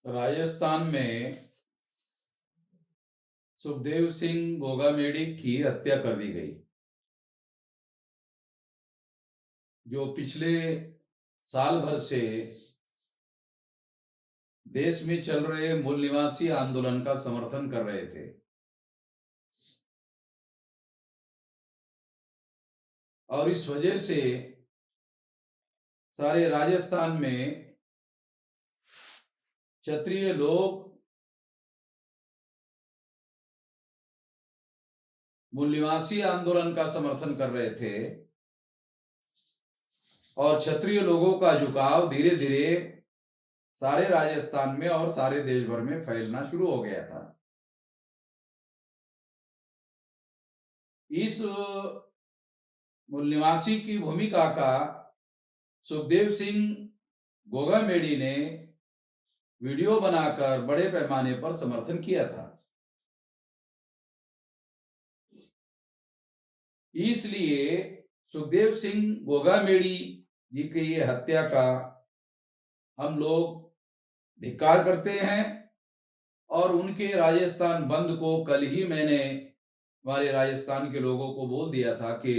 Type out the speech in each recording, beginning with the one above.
राजस्थान में सुखदेव सिंह गोगामेडी की हत्या कर दी गई। जो पिछले साल भर से देश में चल रहे मूल निवासी आंदोलन का समर्थन कर रहे थे और इस वजह से सारे राजस्थान में क्षत्रिय लोग मूल निवासी आंदोलन का समर्थन कर रहे थे और क्षत्रिय लोगों का झुकाव धीरे धीरे सारे राजस्थान में और सारे देश भर में फैलना शुरू हो गया था। इस मूल निवासी की भूमिका का सुखदेव सिंह गोगामेडी ने वीडियो बनाकर बड़े पैमाने पर समर्थन किया था। इसलिए सुखदेव सिंह गोगामेडी जी की ये हत्या का हम लोग धिक्कार करते हैं और उनके राजस्थान बंद को कल ही मैंने हमारे राजस्थान के लोगों को बोल दिया था कि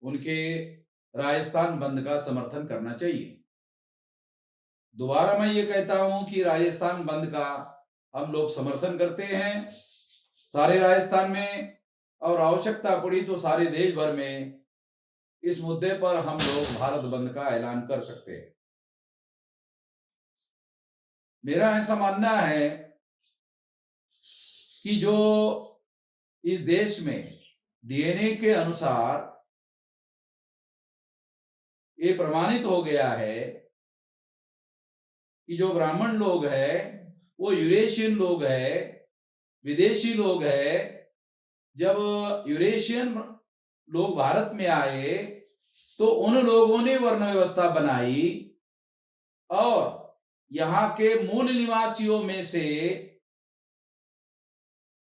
उनके राजस्थान बंद का समर्थन करना चाहिए। दोबारा मैं ये कहता हूं कि राजस्थान बंद का हम लोग समर्थन करते हैं सारे राजस्थान में, और आवश्यकता पड़ी तो सारे देश भर में इस मुद्दे पर हम लोग भारत बंद का ऐलान कर सकते हैं। मेरा ऐसा मानना है कि जो इस देश में डीएनए के अनुसार ये प्रमाणित हो गया है कि जो ब्राह्मण लोग हैं वो यूरेशियन लोग हैं, विदेशी लोग हैं। जब यूरेशियन लोग भारत में आए तो उन लोगों ने वर्ण व्यवस्था बनाई और यहाँ के मूल निवासियों में से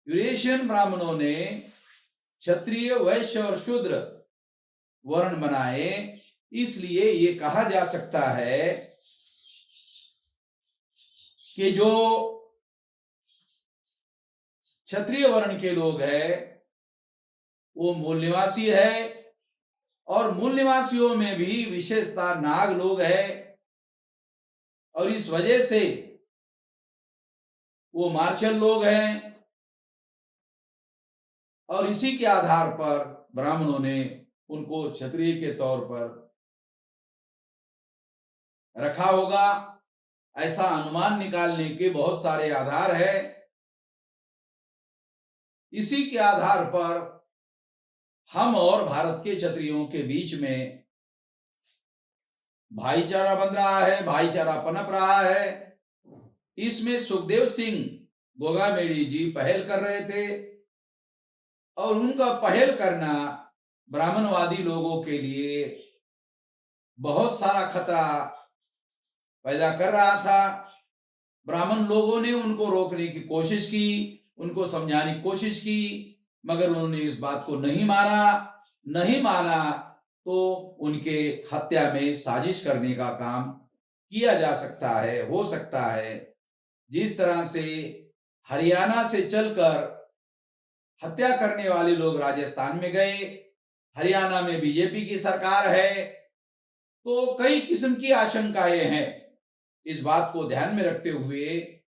यूरेशियन ब्राह्मणों ने क्षत्रिय, वैश्य और शूद्र वर्ण बनाए। इसलिए ये कहा जा सकता है कि जो क्षत्रिय वर्ण के लोग हैं वो मूल निवासी है और मूल निवासियों में भी विशेषता नाग लोग हैं और इस वजह से वो मार्शल लोग हैं और इसी के आधार पर ब्राह्मणों ने उनको क्षत्रिय के तौर पर रखा होगा। ऐसा अनुमान निकालने के बहुत सारे आधार है। इसी के आधार पर हम और भारत के क्षत्रियों के बीच में भाईचारा बन रहा है, भाईचारा पनप रहा है। इसमें सुखदेव सिंह गोगामेडी जी पहल कर रहे थे और उनका पहल करना ब्राह्मणवादी लोगों के लिए बहुत सारा खतरा पैदा कर रहा था। ब्राह्मण लोगों ने उनको रोकने की कोशिश की, उनको समझाने की कोशिश की, मगर उन्होंने इस बात को नहीं माना तो उनके हत्या में साजिश करने का काम किया जा सकता है, हो सकता है। जिस तरह से हरियाणा से चलकर हत्या करने वाले लोग राजस्थान में गए, हरियाणा में बीजेपी की सरकार है, तो कई किस्म की आशंकाएं हैं। इस बात को ध्यान में रखते हुए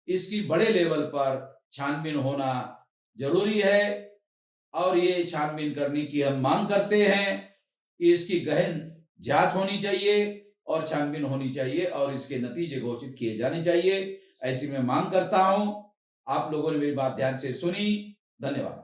इसकी बड़े लेवल पर छानबीन होना जरूरी है और ये छानबीन करने की हम मांग करते हैं कि इसकी गहन जांच होनी चाहिए और छानबीन होनी चाहिए और इसके नतीजे घोषित किए जाने चाहिए, ऐसी मैं मांग करता हूं। आप लोगों ने मेरी बात ध्यान से सुनी, धन्यवाद।